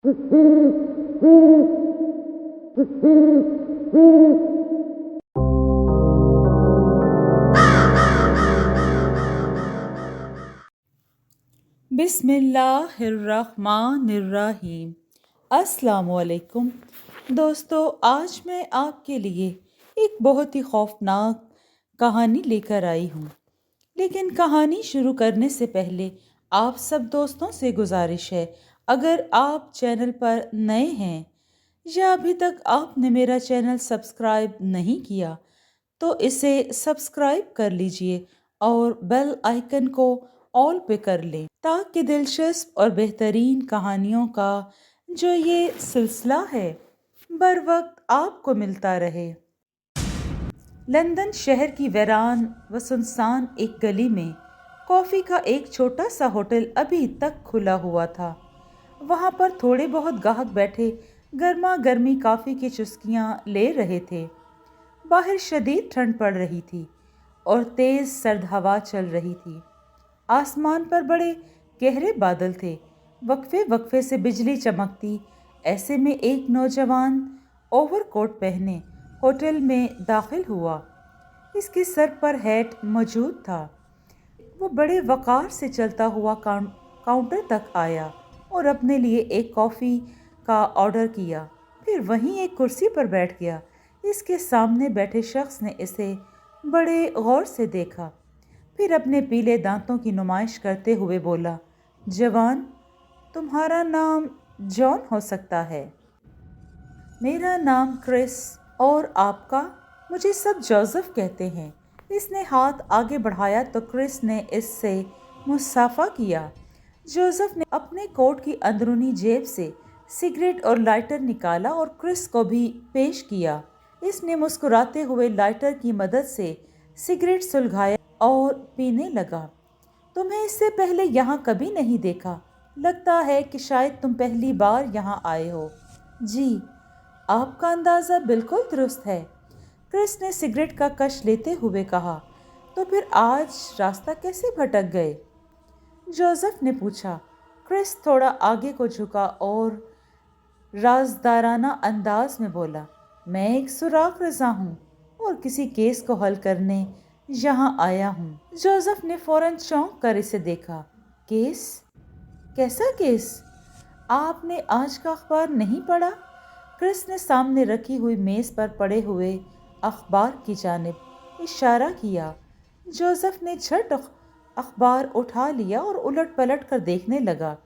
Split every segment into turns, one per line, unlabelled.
बिस्मिल्लाहिर्रहमानिर्रहीम। अस्सलाम वालेकुम दोस्तों, आज मैं आपके लिए एक बहुत ही खौफनाक कहानी लेकर आई हूँ। लेकिन कहानी शुरू करने से पहले आप सब दोस्तों से गुजारिश है, अगर आप चैनल पर नए हैं या अभी तक आपने मेरा चैनल सब्सक्राइब नहीं किया तो इसे सब्सक्राइब कर लीजिए और बेल आइकन को ऑल पे कर लें, ताकि दिलचस्प और बेहतरीन कहानियों का जो ये सिलसिला है बर वक्त आपको मिलता रहे। लंदन शहर की वीरान व सुनसान एक गली में कॉफ़ी का एक छोटा सा होटल अभी तक खुला हुआ था। वहाँ पर थोड़े बहुत गाहक बैठे गर्मा गर्मी कॉफ़ी की चुस्कियाँ ले रहे थे। बाहर शदीद ठंड पड़ रही थी और तेज़ सर्द हवा चल रही थी। आसमान पर बड़े गहरे बादल थे, वक्फे वक्फे से बिजली चमकती। ऐसे में एक नौजवान ओवरकोट पहने होटल में दाखिल हुआ। इसके सर पर हैट मौजूद था। वो बड़े वक़ार से चलता हुआ काउंटर तक आया और अपने लिए एक कॉफ़ी का ऑर्डर किया। फिर वहीं एक कुर्सी पर बैठ गया। इसके सामने बैठे शख्स ने इसे बड़े गौर से देखा, फिर अपने पीले दांतों की नुमाइश करते हुए बोला, जवान, तुम्हारा नाम जॉन हो सकता है। मेरा नाम क्रिस, और आपका? मुझे सब जोसेफ कहते हैं। इसने हाथ आगे बढ़ाया तो क्रिस ने इससे मुसाफा किया। जोसेफ ने अपने कोट की अंदरूनी जेब से सिगरेट और लाइटर निकाला और क्रिस को भी पेश किया। इसने मुस्कुराते हुए लाइटर की मदद से सिगरेट सुलगाया और पीने लगा। तुम्हें इससे पहले यहाँ कभी नहीं देखा। लगता है कि शायद तुम पहली बार यहाँ आए हो। जी, आपका अंदाज़ा बिल्कुल दुरुस्त है, क्रिस ने सिगरेट का कश लेते हुए कहा। तो फिर आज रास्ता कैसे भटक गए? जोसेफ ने पूछा। क्रिस थोड़ा आगे को झुका और राजदाराना अंदाज में बोला, मैं एक सुराख रज़ा हूँ और किसी केस को हल करने यहाँ आया हूँ। जोसेफ ने फौरन चौंक कर इसे देखा। केस? कैसा केस? आपने आज का अखबार नहीं पढ़ा? क्रिस ने सामने रखी हुई मेज़ पर पड़े हुए अखबार की जानिब इशारा किया। जोसेफ ने झट अखबार उठा लिया और उलट पलट कर देखने लगा।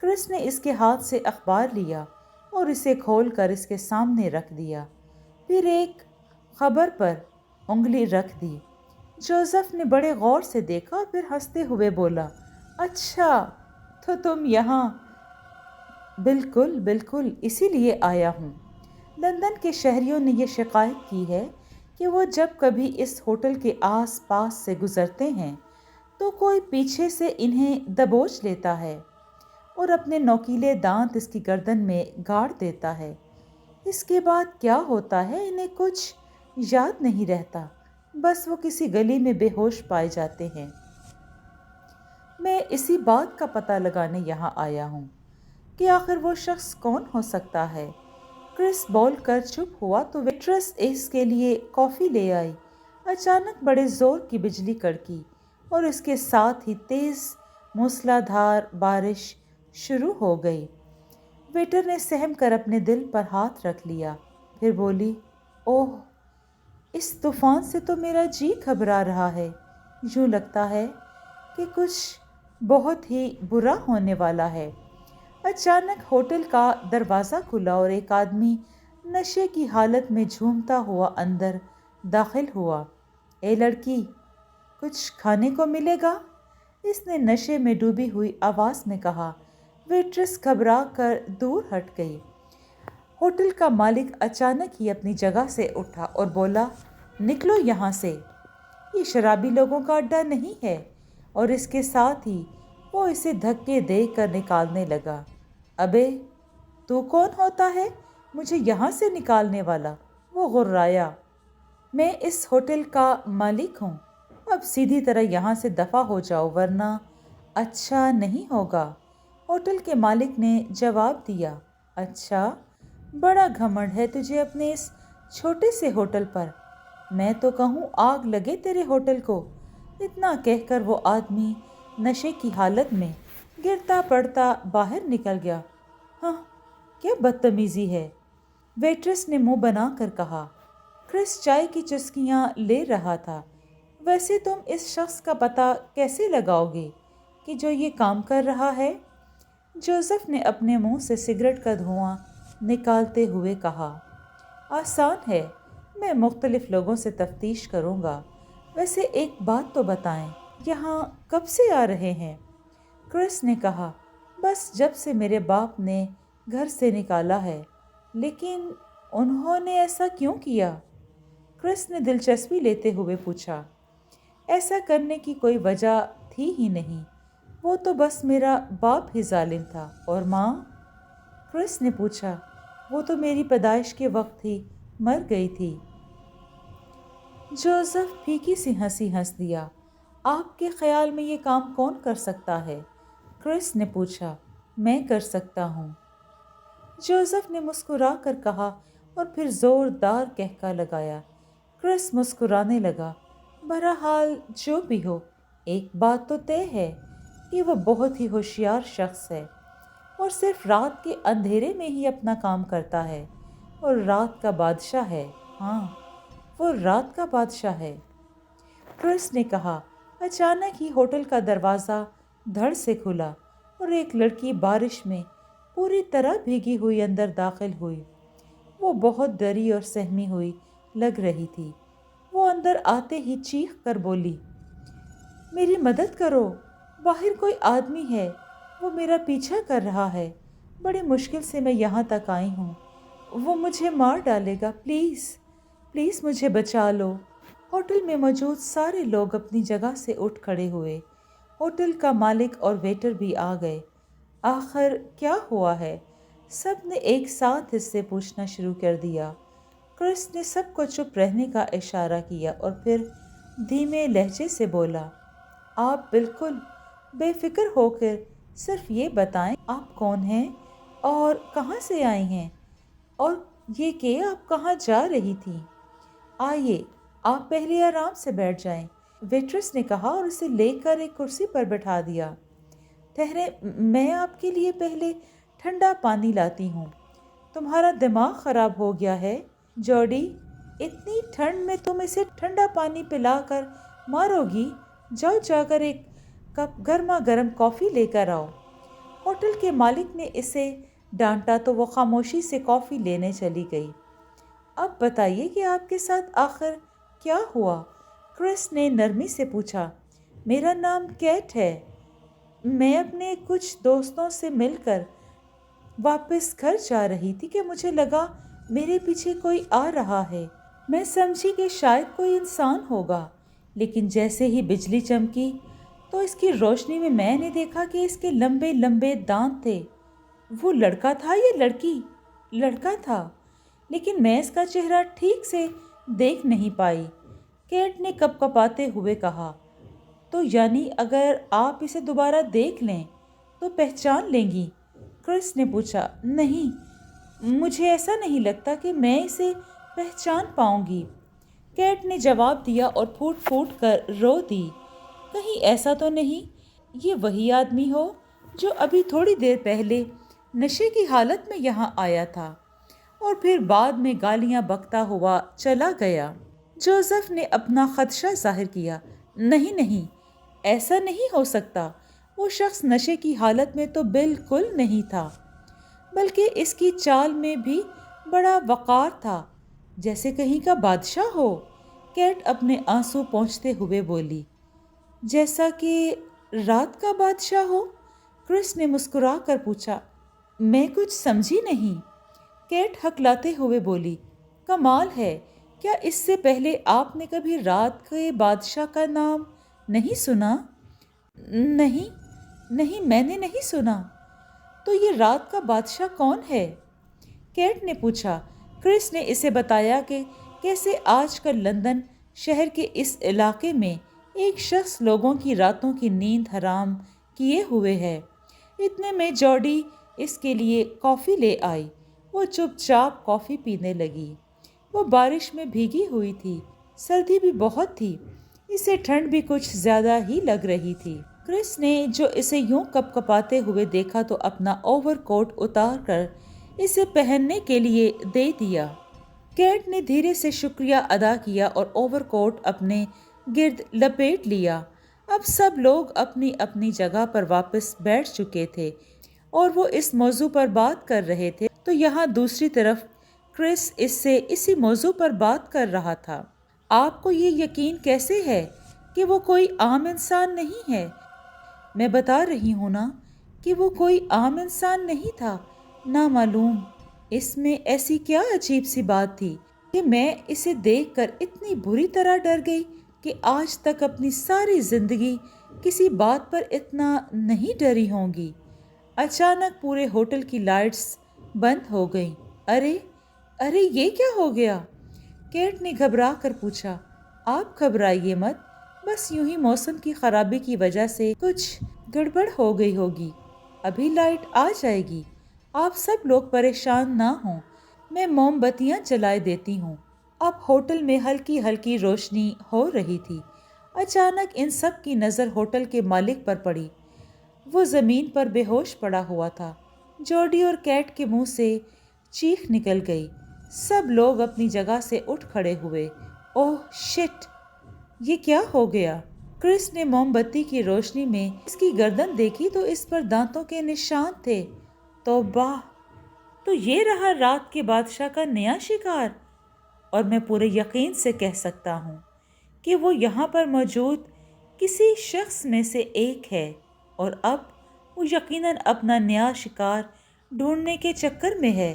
क्रिस ने इसके हाथ से अखबार लिया और इसे खोलकर इसके सामने रख दिया। फिर एक खबर पर उंगली रख दी। जोसेफ ने बड़े गौर से देखा और फिर हंसते हुए बोला, अच्छा, तो तुम यहाँ? बिल्कुल बिल्कुल, इसीलिए आया हूँ। लंदन के शहरियों ने यह शिकायत की है कि वो जब कभी इस होटल के आस पास से गुजरते हैं तो कोई पीछे से इन्हें दबोच लेता है और अपने नोकीले दांत इसकी गर्दन में गाड़ देता है। इसके बाद क्या होता है इन्हें कुछ याद नहीं रहता, बस वो किसी गली में बेहोश पाए जाते हैं। मैं इसी बात का पता लगाने यहाँ आया हूँ कि आखिर वो शख्स कौन हो सकता है। क्रिस बोल कर चुप हुआ तो वेट्रेस इसके लिए कॉफ़ी ले आई। अचानक बड़े ज़ोर की बिजली कड़की और इसके साथ ही तेज़ मूसलाधार बारिश शुरू हो गई। वेटर ने सहम कर अपने दिल पर हाथ रख लिया। फिर बोली, ओह, इस तूफ़ान से तो मेरा जी घबरा रहा है। यूँ लगता है कि कुछ बहुत ही बुरा होने वाला है। अचानक होटल का दरवाज़ा खुला और एक आदमी नशे की हालत में झूमता हुआ अंदर दाखिल हुआ। ए लड़की, कुछ खाने को मिलेगा? इसने नशे में डूबी हुई आवाज़ में कहा। वेट्रेस घबरा कर दूर हट गई। होटल का मालिक अचानक ही अपनी जगह से उठा और बोला, निकलो यहाँ से, ये शराबी लोगों का अड्डा नहीं है। और इसके साथ ही वो इसे धक्के देकर निकालने लगा। अबे, तू कौन होता है मुझे यहाँ से निकालने वाला? वो गुर्राया। मैं इस होटल का मालिक हूँ। अब सीधी तरह यहाँ से दफ़ा हो जाओ वरना अच्छा नहीं होगा। होटल के मालिक ने जवाब दिया, अच्छा, बड़ा घमंड है तुझे अपने इस छोटे से होटल पर। मैं तो कहूँ आग लगे तेरे होटल को। इतना कहकर वो आदमी नशे की हालत में गिरता पड़ता बाहर निकल गया। हाँ, क्या बदतमीजी है, वेट्रेस ने मुंह बनाकर कहा। क्रिस चाय की चुस्कियाँ ले रहा था। वैसे तुम इस शख्स का पता कैसे लगाओगे कि जो ये काम कर रहा है? जोसेफ ने अपने मुंह से सिगरेट का धुआं निकालते हुए कहा, आसान है, मैं मुख्तलिफ लोगों से तफ्तीश करूँगा। वैसे एक बात तो बताएं, यहाँ कब से आ रहे हैं? क्रिस ने कहा, बस जब से मेरे बाप ने घर से निकाला है। लेकिन उन्होंने ऐसा क्यों किया? क्रिस ने दिलचस्पी लेते हुए पूछा। ऐसा करने की कोई वजह थी ही नहीं, वो तो बस मेरा बाप ही जालिम था। और माँ? क्रिस ने पूछा। वो तो मेरी पैदाइश के वक्त ही मर गई थी। जोसेफ फीकी सी हंसी हंस दिया। आपके ख्याल में ये काम कौन कर सकता है? क्रिस ने पूछा। मैं कर सकता हूँ, जोसेफ ने मुस्कुरा कर कहा और फिर ज़ोरदार कहका लगाया। क्रिस मुस्कुराने लगा। बहरहाल जो भी हो, एक बात तो तय है कि वह बहुत ही होशियार शख्स है और सिर्फ रात के अंधेरे में ही अपना काम करता है और रात का बादशाह है। हाँ, वो रात का बादशाह है, क्रिस ने कहा। अचानक ही होटल का दरवाज़ा धड़ से खुला और एक लड़की बारिश में पूरी तरह भीगी हुई अंदर दाखिल हुई। वो बहुत डरी और सहमी हुई लग रही थी। वो अंदर आते ही चीख कर बोली, मेरी मदद करो, बाहर कोई आदमी है, वो मेरा पीछा कर रहा है। बड़ी मुश्किल से मैं यहाँ तक आई हूँ, वो मुझे मार डालेगा, प्लीज़ प्लीज़ मुझे बचा लो। होटल में मौजूद सारे लोग अपनी जगह से उठ खड़े हुए। होटल का मालिक और वेटर भी आ गए। आखिर क्या हुआ है? सब ने एक साथ इससे पूछना शुरू कर दिया। क्रिस ने सबको चुप रहने का इशारा किया और फिर धीमे लहजे से बोला, आप बिल्कुल बेफिक्र होकर सिर्फ ये बताएं, आप कौन हैं और कहाँ से आई हैं, और ये कि आप कहाँ जा रही थी? आइए, आप पहले आराम से बैठ जाएं, वेट्रेस ने कहा और उसे लेकर एक कुर्सी पर बैठा दिया। ठहरे, मैं आपके लिए पहले ठंडा पानी लाती हूँ। तुम्हारा दिमाग ख़राब हो गया है जॉडी, इतनी ठंड में तुम इसे ठंडा पानी पिलाकर मारोगी। जाओ जाकर एक कप गर्मा गर्म कॉफ़ी लेकर आओ। होटल के मालिक ने इसे डांटा तो वो खामोशी से कॉफ़ी लेने चली गई। अब बताइए कि आपके साथ आखिर क्या हुआ? क्रिस ने नरमी से पूछा। मेरा नाम कैट है। मैं अपने कुछ दोस्तों से मिलकर वापस घर जा रही थी कि मुझे लगा मेरे पीछे कोई आ रहा है। मैं समझी कि शायद कोई इंसान होगा, लेकिन जैसे ही बिजली चमकी तो इसकी रोशनी में मैंने देखा कि इसके लंबे लंबे दांत थे। वो लड़का था या लड़की? लड़का था, लेकिन मैं इसका चेहरा ठीक से देख नहीं पाई। कैट ने कपकपाते हुए कहा, तो यानी अगर आप इसे दोबारा देख लें तो पहचान लेंगी? क्रिस ने पूछा। नहीं, मुझे ऐसा नहीं लगता कि मैं इसे पहचान पाऊंगी, कैट ने जवाब दिया और फूट फूट कर रो दी। कहीं ऐसा तो नहीं ये वही आदमी हो जो अभी थोड़ी देर पहले नशे की हालत में यहाँ आया था और फिर बाद में गालियाँ बकता हुआ चला गया? जोसेफ ने अपना खदशा जाहिर किया। नहीं नहीं, ऐसा नहीं हो सकता। वो शख्स नशे की हालत में तो बिल्कुल नहीं था, बल्कि इसकी चाल में भी बड़ा वक़ार था, जैसे कहीं का बादशाह हो। कैट अपने आंसू पोंछते हुए बोली। जैसा कि रात का बादशाह हो? क्रिस ने मुस्कुरा कर पूछा। मैं कुछ समझी नहीं, कैट हकलाते हुए बोली। कमाल है, क्या इससे पहले आपने कभी रात के बादशाह का नाम नहीं सुना? नहीं नहीं, मैंने नहीं सुना। तो ये रात का बादशाह कौन है? कैट ने पूछा। क्रिस ने इसे बताया कि कैसे आजकल लंदन शहर के इस इलाके में एक शख्स लोगों की रातों की नींद हराम किए हुए है। इतने में जॉडी इसके लिए कॉफ़ी ले आई। वो चुपचाप कॉफ़ी पीने लगी। वो बारिश में भीगी हुई थी, सर्दी भी बहुत थी, इसे ठंड भी कुछ ज़्यादा ही लग रही थी। क्रिस ने जो इसे यूं कपकपाते हुए देखा तो अपना ओवरकोट उतार कर इसे पहनने के लिए दे दिया। कैट ने धीरे से शुक्रिया अदा किया और ओवरकोट अपने गिर्द लपेट लिया। अब सब लोग अपनी अपनी जगह पर वापस बैठ चुके थे और वो इस मौजू पर बात कर रहे थे, तो यहाँ दूसरी तरफ क्रिस इससे इसी मौजू पर बात कर रहा था। आपको ये यकीन कैसे है कि वो कोई आम इंसान नहीं है? मैं बता रही हूँ ना कि वो कोई आम इंसान नहीं था, नामालूम। इसमें ऐसी क्या अजीब सी बात थी कि मैं इसे देखकर इतनी बुरी तरह डर गई कि आज तक अपनी सारी जिंदगी किसी बात पर इतना नहीं डरी होंगी। अचानक पूरे होटल की लाइट्स बंद हो गईं। अरे अरे, ये क्या हो गया? केट ने घबरा कर पूछा। आप घबराइए मत, बस यूं ही मौसम की खराबी की वजह से कुछ गड़बड़ हो गई होगी। अभी लाइट आ जाएगी, आप सब लोग परेशान ना हों। मैं मोमबत्तियां जलाए देती हूँ। अब होटल में हल्की हल्की रोशनी हो रही थी। अचानक इन सब की नज़र होटल के मालिक पर पड़ी। वो ज़मीन पर बेहोश पड़ा हुआ था। जॉडी और कैट के मुंह से चीख निकल गई। सब लोग अपनी जगह से उठ खड़े हुए। ओह शिट, ये क्या हो गया? क्रिस ने मोमबत्ती की रोशनी में इसकी गर्दन देखी तो इस पर दांतों के निशान थे। तौबा, तो ये रहा रात के बादशाह का नया शिकार। और मैं पूरे यकीन से कह सकता हूँ कि वो यहाँ पर मौजूद किसी शख्स में से एक है और अब वो यकीनन अपना नया शिकार ढूंढने के चक्कर में है।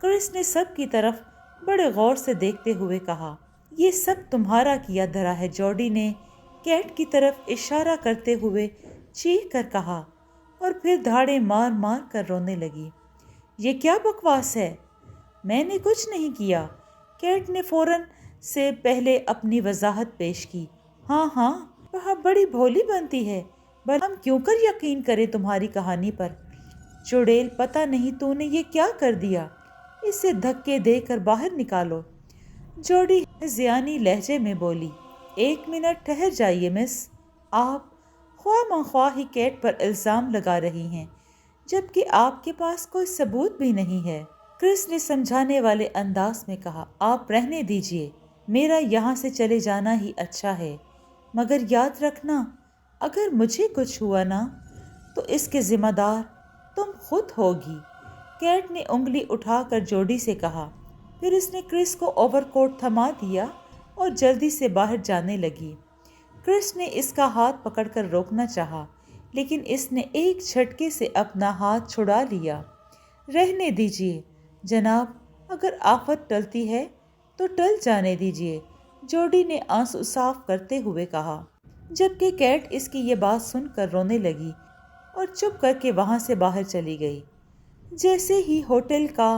क्रिस ने सब की तरफ बड़े गौर से देखते हुए कहा। ये सब तुम्हारा किया धरा है, जॉडी ने कैट की तरफ इशारा करते हुए चीख कर कहा और फिर धाड़े मार मार कर रोने लगी। ये क्या बकवास है? मैंने कुछ नहीं किया। कैट ने फौरन से पहले अपनी वजाहत पेश की। हाँ, वह बड़ी भोली बनती है, पर हम क्यों कर यकीन करें तुम्हारी कहानी पर? चुड़ैल, पता नहीं तूने ये क्या कर दिया। इसे धक्के देकर बाहर निकालो। जॉडी ज़ियानी लहजे में बोली। 1 मिनट ठहर जाइए मिस, आप ख्वाह ही कैट पर इल्ज़ाम लगा रही हैं, जबकि आपके पास कोई सबूत भी नहीं है। क्रिस ने समझाने वाले अंदाज में कहा। आप रहने दीजिए, मेरा यहाँ से चले जाना ही अच्छा है, मगर याद रखना, अगर मुझे कुछ हुआ ना तो इसके जिम्मेदार तुम खुद होगी। कैट ने उंगली उठाकर जॉडी से कहा। फिर इसने क्रिस को ओवरकोट थमा दिया और जल्दी से बाहर जाने लगी। क्रिस ने इसका हाथ पकड़कर रोकना चाहा, लेकिन इसने एक झटके से अपना हाथ छुड़ा लिया। रहने दीजिए जनाब, अगर आफत टलती है तो टल जाने दीजिए, जॉडी ने आंसू साफ करते हुए कहा, जबकि कैट इसकी ये बात सुनकर रोने लगी और चुप करके वहां से बाहर चली गई। जैसे ही होटल का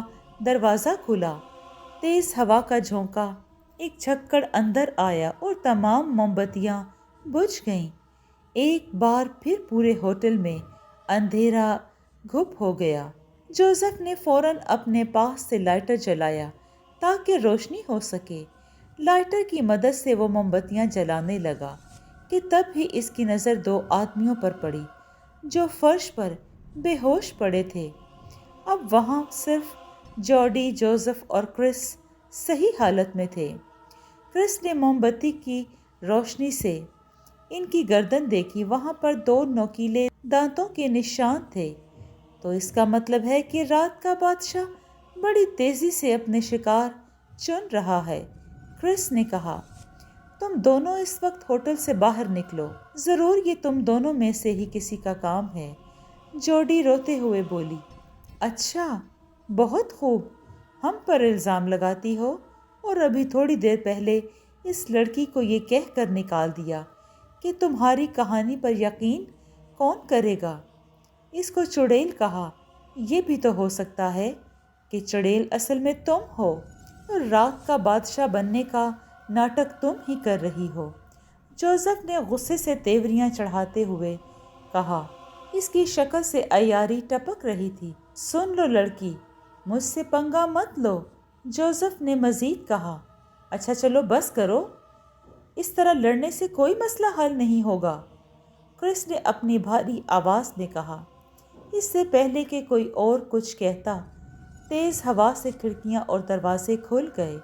दरवाज़ा खुला, तेज हवा का झोंका, एक झक्कड़ अंदर आया और तमाम मोमबत्तियां बुझ गईं। एक बार फिर पूरे होटल में अंधेरा घुप हो गया। जोसेफ ने फौरन अपने पास से लाइटर जलाया ताकि रोशनी हो सके। लाइटर की मदद से वो मोमबत्तियां जलाने लगा कि तब ही इसकी नज़र 2 आदमियों पर पड़ी जो फर्श पर बेहोश पड़े थे। अब वहाँ सिर्फ जॉडी, जोसेफ और क्रिस सही हालत में थे। क्रिस ने मोमबत्ती की रोशनी से इनकी गर्दन देखी। वहाँ पर 2 नोकीले दांतों के निशान थे। तो इसका मतलब है कि रात का बादशाह बड़ी तेजी से अपने शिकार चुन रहा है। क्रिस ने कहा, तुम दोनों इस वक्त होटल से बाहर निकलो, जरूर ये तुम दोनों में से ही किसी का काम है। जॉडी रोते हुए बोली। अच्छा, बहुत खूब, हम पर इल्ज़ाम लगाती हो और अभी थोड़ी देर पहले इस लड़की को ये कह कर निकाल दिया कि तुम्हारी कहानी पर यकीन कौन करेगा। इसको चुड़ैल कहा। ये भी तो हो सकता है कि चुड़ैल असल में तुम हो और रात का बादशाह बनने का नाटक तुम ही कर रही हो। जोसेफ ने गुस्से से तेवरियां चढ़ाते हुए कहा। اس کی شکل سے عیاری ٹپک رہی تھی۔ سن لو لڑکی، مجھ سے پنگا مت لو، جوزف نے مزید کہا۔ اچھا چلو بس کرو، اس طرح لڑنے سے کوئی مسئلہ حل نہیں ہوگا، کرس نے اپنی بھاری آواز میں کہا۔ اس سے پہلے کہ کوئی اور کچھ کہتا، تیز ہوا سے کھڑکیاں اور دروازے کھل گئے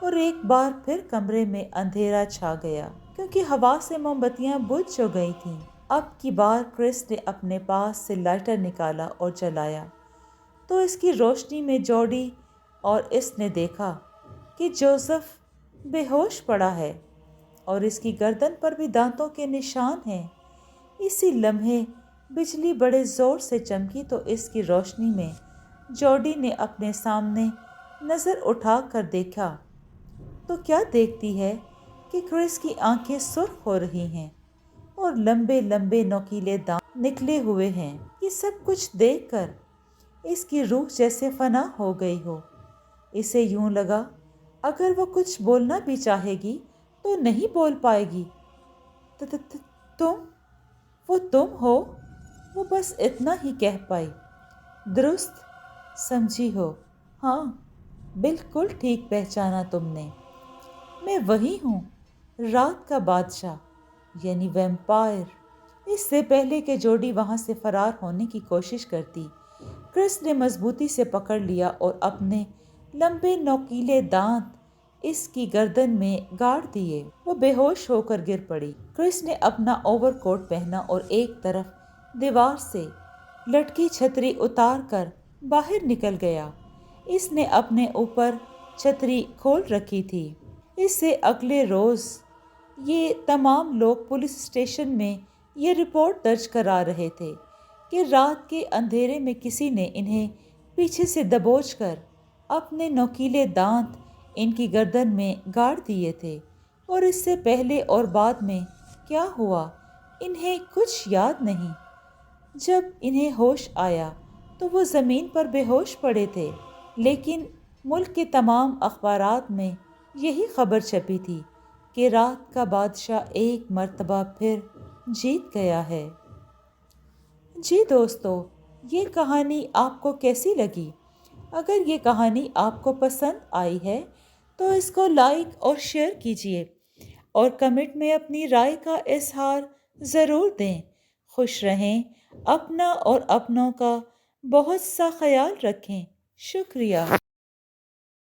اور ایک بار پھر کمرے میں اندھیرا چھا گیا، کیونکہ ہوا سے موم بتیاں بجھ جو گئی تھیں۔ اب کی بار کرس نے اپنے پاس سے لائٹر نکالا اور جلایا تو اس کی روشنی میں جوڈی اور اس نے دیکھا کہ جوزف بے ہوش پڑا ہے اور اس کی گردن پر بھی دانتوں کے نشان ہیں۔ اسی لمحے بجلی بڑے زور سے چمکی تو اس کی روشنی میں جوڈی نے اپنے سامنے نظر اٹھا کر دیکھا تو کیا دیکھتی ہے کہ کرس کی آنکھیں سرخ ہو رہی ہیں اور لمبے لمبے نوکیلے دانت نکلے ہوئے ہیں۔ یہ سب کچھ دیکھ کر اس کی روح جیسے فنا ہو گئی ہو۔ اسے یوں لگا اگر وہ کچھ بولنا بھی چاہے گی تو نہیں بول پائے گی۔ تم وہ تم ہو، وہ بس اتنا ہی کہہ پائی۔ درست سمجھی ہو، ہاں بالکل ٹھیک پہچانا تم نے، میں وہی ہوں، رات کا بادشاہ یعنی ویمپائر۔ اس سے پہلے کہ جوڈی وہاں سے فرار ہونے کی کوشش کرتی، کرس نے مضبوطی سے پکڑ لیا اور اپنے لمبے نوکیلے دانت اس کی گردن میں گاڑ دیے۔ وہ بے ہوش ہو کر گر پڑی۔ کرس نے اپنا اوور کوٹ پہنا اور ایک طرف دیوار سے لٹکی چھتری اتار کر باہر نکل گیا۔ اس نے اپنے اوپر چھتری کھول رکھی تھی۔ اس سے اگلے روز یہ تمام لوگ پولیس اسٹیشن میں یہ رپورٹ درج کرا رہے تھے کہ رات کے اندھیرے میں کسی نے انہیں پیچھے سے دبوچ کر اپنے نوکیلے دانت ان کی گردن میں گاڑ دیے تھے، اور اس سے پہلے اور بعد میں کیا ہوا انہیں کچھ یاد نہیں۔ جب انہیں ہوش آیا تو وہ زمین پر بے ہوش پڑے تھے، لیکن ملک کے تمام اخبارات میں یہی خبر چھپی تھی کہ رات کا بادشاہ ایک مرتبہ پھر جیت گیا ہے۔ جی دوستو، یہ کہانی آپ کو کیسی لگی؟ اگر یہ کہانی آپ کو پسند آئی ہے تو اس کو لائک اور شیئر کیجیے اور کمنٹ میں اپنی رائے کا اظہار ضرور دیں۔ خوش رہیں، اپنا اور اپنوں کا بہت سا خیال رکھیں۔ شکریہ۔